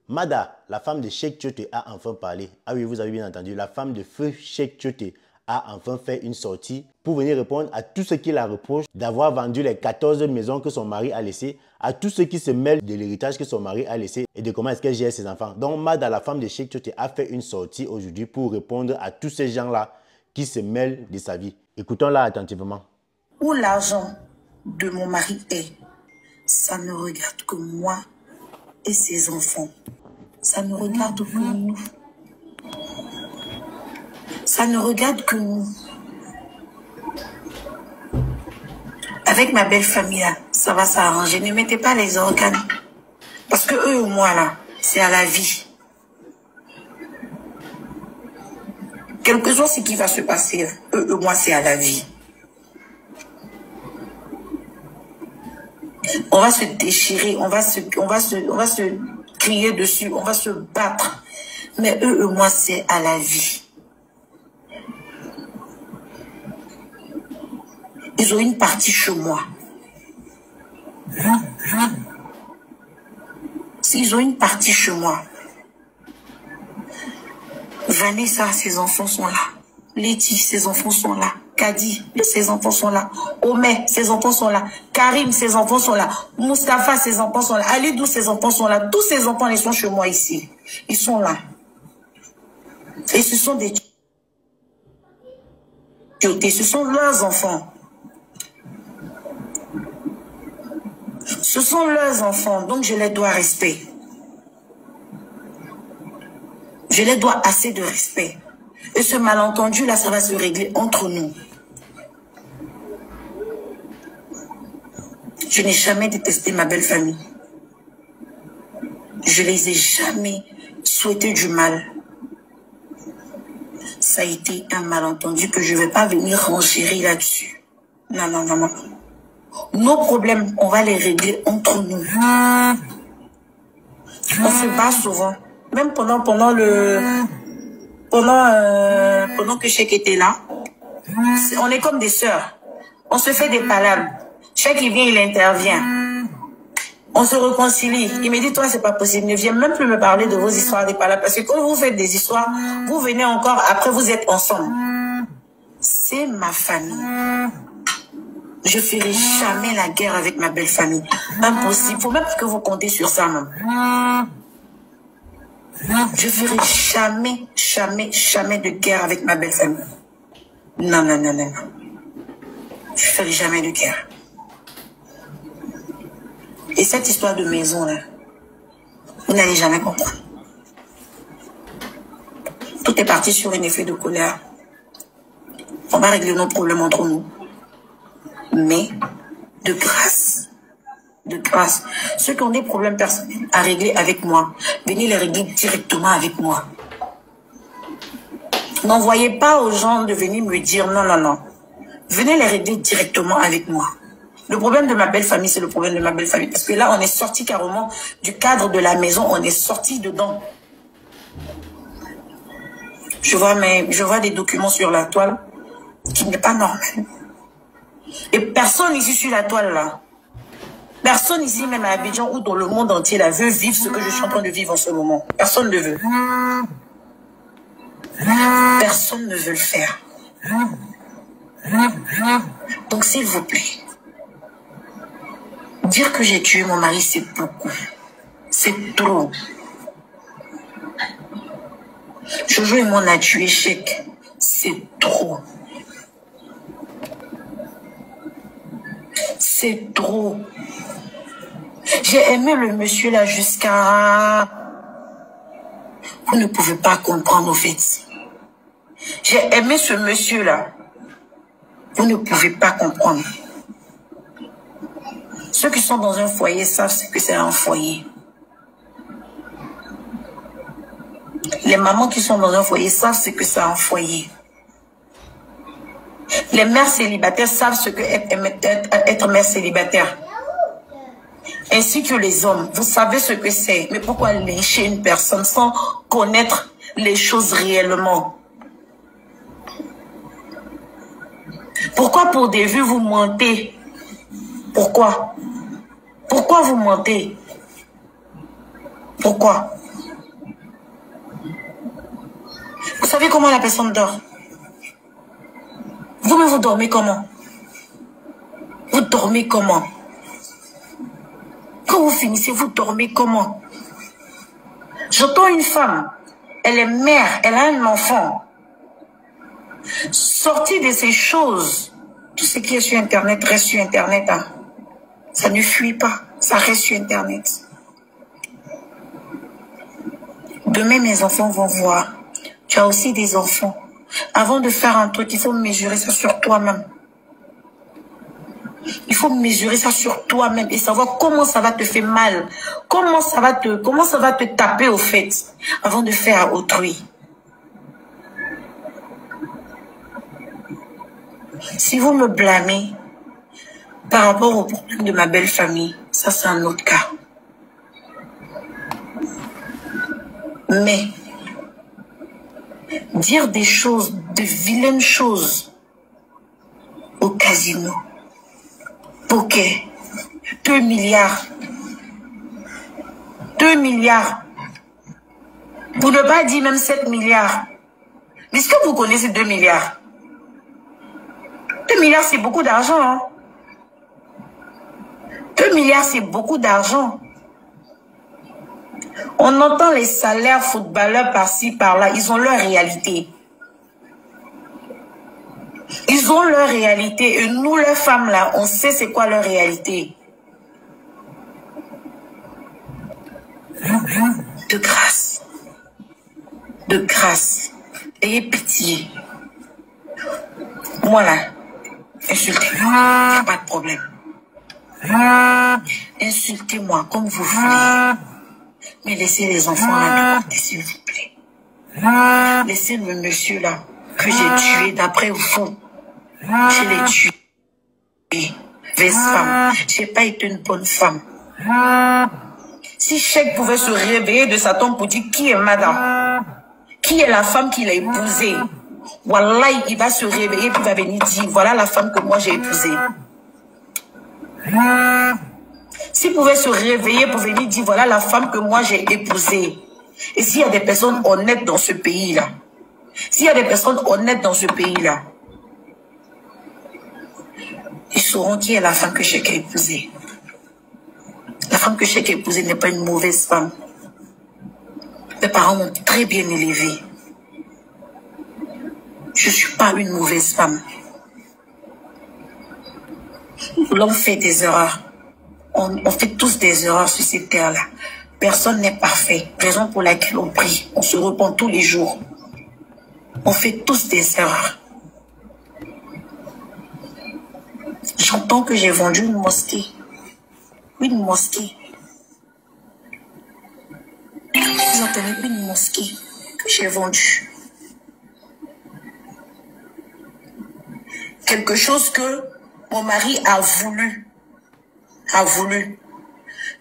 Mada, la femme de Cheikh Tiote, a enfin parlé. Ah oui, vous avez bien entendu, la femme de feu Cheikh Tiote a enfin fait une sortie pour venir répondre à tout ce qui la reproche d'avoir vendu les 14 maisons que son mari a laissées, à tous ceux qui se mêlent de l'héritage que son mari a laissé et de comment est-ce qu'elle gère ses enfants. Donc Mada, la femme de Cheikh Tiote, a fait une sortie aujourd'hui pour répondre à tous ces gens-là qui se mêlent de sa vie. Écoutons-la attentivement. Où l'argent de mon mari est, ça ne regarde que moi et ses enfants. Ça ne regarde que nous. Ça ne regarde que nous. Avec ma belle famille, là, ça va s'arranger. Ne mettez pas les organes. Parce que eux ou moi, là, c'est à la vie. Quel que soit ce qui va se passer, eux ou moi, c'est à la vie. On va se déchirer, on va se crier dessus, on va se battre. Mais eux et moi, c'est à la vie. Ils ont une partie chez moi. S'ils ont une partie chez moi, Vanessa, ses enfants sont là. Letty, ses enfants sont là. Kadi, ses enfants sont là. Omer, ses enfants sont là. Karim, ses enfants sont là. Mustapha, ses enfants sont là. Alidou, ses enfants sont là. Tous ces enfants, ils sont chez moi ici. Ils sont là. Et ce sont des tiotés. Ce sont leurs enfants. Ce sont leurs enfants. Donc je les dois respect. Je les dois assez de respect. Et ce malentendu-là, ça va se régler entre nous. Je n'ai jamais détesté ma belle famille. Je les ai jamais souhaité du mal. Ça a été un malentendu que je ne vais pas venir renchérir là-dessus. Non, non, non, non. Nos problèmes, on va les régler entre nous. On se bat souvent. Même pendant que Cheikh était là, on est comme des sœurs. On se fait des palabres. Cheikh, il vient, il intervient. On se réconcilie. Il me dit, toi, c'est pas possible. Ne viens même plus me parler de vos histoires des palabres. Parce que quand vous faites des histoires, vous venez encore, après vous êtes ensemble. C'est ma famille. Je ferai jamais la guerre avec ma belle famille. Impossible. Faut même que vous comptez sur ça, même. Je ferai jamais, jamais, jamais de guerre avec ma belle famille. Non, non, non, non. Je ferai jamais de guerre. Et cette histoire de maison, là, vous n'allez jamais comprendre. Tout est parti sur un effet de colère. On va régler nos problèmes entre nous. Mais, de grâce, ceux qui ont des problèmes personnels à régler avec moi, venez les régler directement avec moi. N'envoyez pas aux gens de venir me dire non, non, non. Venez les régler directement avec moi. Le problème de ma belle famille, c'est le problème de ma belle famille. Parce que là, on est sorti carrément du cadre de la maison, on est sorti dedans. Je vois des documents sur la toile qui n'est pas normal. Et personne ici sur la toile là, personne ici même à Abidjan ou dans le monde entier là veut vivre ce que je suis en train de vivre en ce moment. Personne ne veut. Personne ne veut le faire. Donc s'il vous plaît, dire que j'ai tué mon mari, c'est beaucoup. C'est trop. Jojo et moi on a tué Cheikh. C'est trop. C'est trop. J'ai aimé le monsieur là jusqu'à... Vous ne pouvez pas comprendre au fait. J'ai aimé ce monsieur là. Vous ne pouvez pas comprendre. Ceux qui sont dans un foyer savent ce que c'est un foyer. Les mamans qui sont dans un foyer savent ce que c'est un foyer. Les mères célibataires savent ce que être mère célibataire. Ainsi que les hommes, vous savez ce que c'est. Mais pourquoi lyncher une personne sans connaître les choses réellement? Pourquoi pour des vues vous mentez? Pourquoi? Pourquoi vous mentez? Pourquoi? savez comment la personne dort? Vous-même, vous dormez comment? Vous dormez comment? Quand vous finissez, vous dormez comment? J'entends une femme, elle est mère, elle a un enfant. Sortir de ces choses, tout ce qui est sur Internet reste sur Internet. Hein. Ça ne fuit pas, ça reste sur Internet. Demain, mes enfants vont voir. Tu as aussi des enfants. Avant de faire un truc, il faut mesurer ça sur toi-même. Il faut mesurer ça sur toi-même et savoir comment ça va te faire mal. Comment ça va te taper au fait avant de faire à autrui. Si vous me blâmez par rapport au problème de ma belle famille, ça c'est un autre cas. Mais dire des choses, de vilaines choses au casino, poker, 2 milliards. 2 milliards. Pour ne pas dire même 7 milliards. Est-ce que vous connaissez 2 milliards? 2 milliards, c'est beaucoup d'argent. Hein? 2 milliards, c'est beaucoup d'argent. On entend les salaires footballeurs par-ci, par-là. Ils ont leur réalité. Ils ont leur réalité. Et nous, les femmes, là, on sait c'est quoi leur réalité. De grâce. De grâce. Ayez pitié. Moi, là, insultez-moi. Pas de problème. Insultez-moi comme vous voulez. Mais laissez les enfants là de côté, s'il vous plaît. Laissez le monsieur là que j'ai tué d'après vous. Je l'ai tué. Mauvaise femme. Je n'ai pas été une bonne femme. Si Cheikh pouvait se réveiller de sa tombe pour dire qui est madame, qui est la femme qu'il a épousée, wallah, il va se réveiller et puis il va venir dire voilà la femme que moi j'ai épousée. S'il pouvait se réveiller pour venir dire voilà la femme que moi j'ai épousée. Et s'il y a des personnes honnêtes dans ce pays-là, s'il y a des personnes honnêtes dans ce pays-là, ils sauront qui est la femme que Cheikh a épousée. La femme que Cheikh a épousée n'est pas une mauvaise femme. Mes parents m'ont très bien élevée. Je ne suis pas une mauvaise femme. L'homme fait des erreurs. On fait tous des erreurs sur cette terre-là. Personne n'est parfait. Raison pour laquelle on prie. On se repent tous les jours. On fait tous des erreurs. J'entends que j'ai vendu une mosquée. Une mosquée. Vous entendez, une mosquée que j'ai vendue. Quelque chose que mon mari a voulu.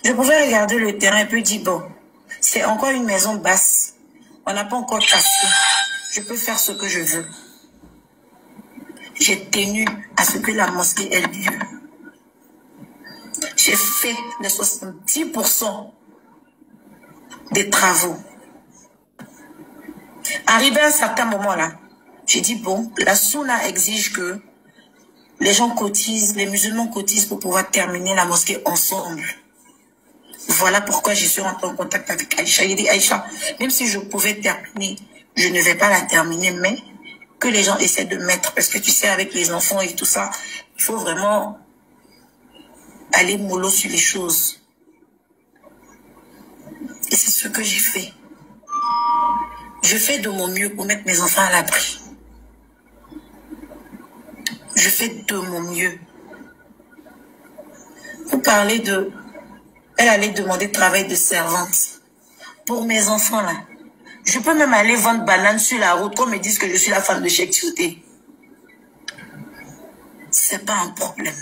Je pouvais regarder le terrain et puis dire, bon, c'est encore une maison basse. On n'a pas encore cassé. Je peux faire ce que je veux. J'ai tenu à ce que la mosquée ait lieu. J'ai fait les 70% des travaux. Arrivé à un certain moment-là, j'ai dit, bon, la Sunna exige que les gens cotisent, les musulmans cotisent pour pouvoir terminer la mosquée ensemble. Voilà pourquoi je suis rentrée en contact avec Aïcha. Il dit, Aïcha, même si je pouvais terminer, je ne vais pas la terminer, mais que les gens essaient de mettre, parce que tu sais, avec les enfants et tout ça, il faut vraiment aller mollo sur les choses. Et c'est ce que j'ai fait. Je fais de mon mieux pour mettre mes enfants à l'abri. Je fais de mon mieux. Vous parlez de... Elle allait demander travail de servante. Pour mes enfants là. Je peux même aller vendre banane sur la route qu'on me dise que je suis la femme de Cheikh Tioté. C'est pas un problème.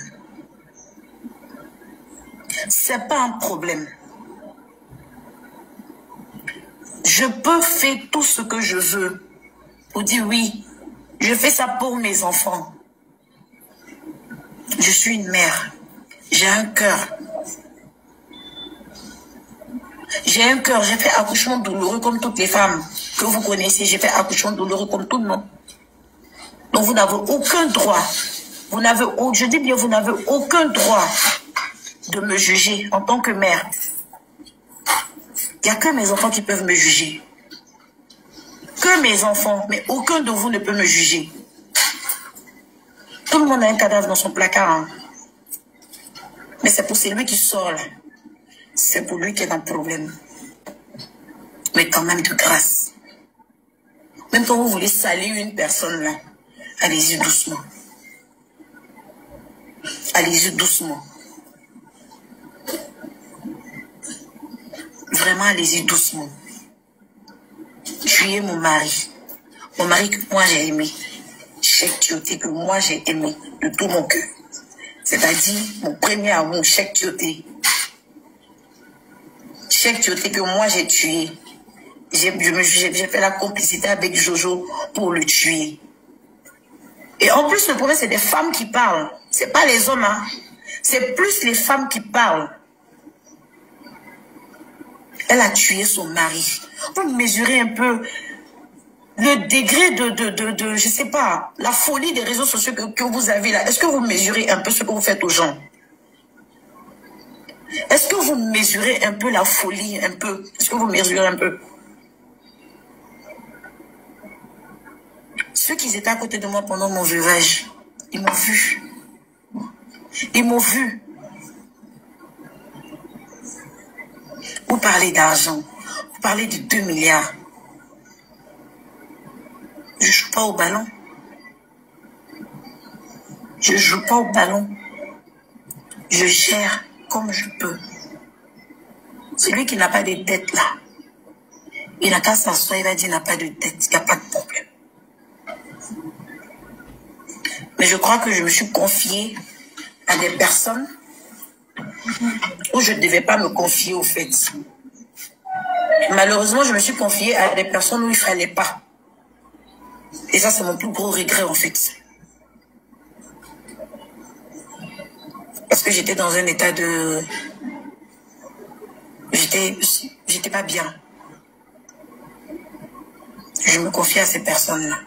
C'est pas un problème. Je peux faire tout ce que je veux. Pour dire oui, je fais ça pour mes enfants. Je suis une mère. J'ai un cœur. J'ai un cœur, j'ai fait accouchement douloureux comme toutes les femmes que vous connaissez. J'ai fait accouchement douloureux comme tout le monde. Donc vous n'avez aucun droit. Je dis bien, vous n'avez aucun droit de me juger en tant que mère. Il n'y a que mes enfants qui peuvent me juger. Que mes enfants, mais aucun de vous ne peut me juger. Tout le monde a un cadavre dans son placard. Hein. Mais c'est pour celui qui sort là. C'est pour lui qui est un problème. Mais quand même de grâce. Même quand vous voulez salir une personne là, allez-y doucement. Allez-y doucement. Vraiment, allez-y doucement. Tuez mon mari. Mon mari que moi j'ai aimé. Cheikh Tioté que moi j'ai aimé de tout mon cœur. C'est-à-dire mon premier amour, Cheikh Tioté. Cheikh Tioté que moi j'ai tué. J'ai fait la complicité avec Jojo pour le tuer. Et en plus, le problème, c'est des femmes qui parlent. C'est pas les hommes, hein. C'est plus les femmes qui parlent. Elle a tué son mari. Vous mesurez un peu le degré de je sais pas, la folie des réseaux sociaux que vous avez là. Est-ce que vous mesurez un peu ce que vous faites aux gens? Est-ce que vous mesurez un peu la folie, un peu? Est-ce que vous mesurez un peu? Ceux qui étaient à côté de moi pendant mon veuvage, ils m'ont vu. Ils m'ont vu. Vous parlez d'argent. Vous parlez de 2 milliards. Je ne joue pas au ballon. Je ne joue pas au ballon. Je gère comme je peux. Celui qui n'a pas de dette là, il n'a qu'à s'asseoir, il va dire il n'a pas de dette, il n'y a pas de problème. Mais je crois que je me suis confiée à des personnes où je ne devais pas me confier au fait. Malheureusement, je me suis confiée à des personnes où il ne fallait pas. Et ça, c'est mon plus gros regret en fait. Parce que j'étais dans un état de... J'étais pas bien. Je me confie à ces personnes-là.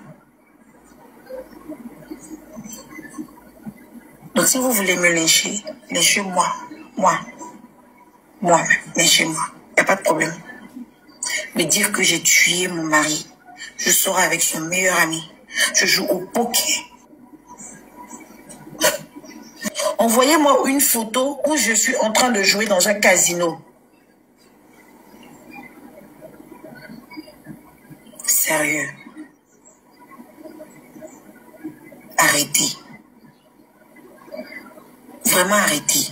Donc si vous voulez me lyncher, lynchez-moi. Moi, lynchez-moi. Il n'y a pas de problème. Mais dire que j'ai tué mon mari, je sors avec son meilleur ami, je joue au poker. Envoyez-moi une photo où je suis en train de jouer dans un casino. Sérieux. Arrêtez. Vraiment arrêtez.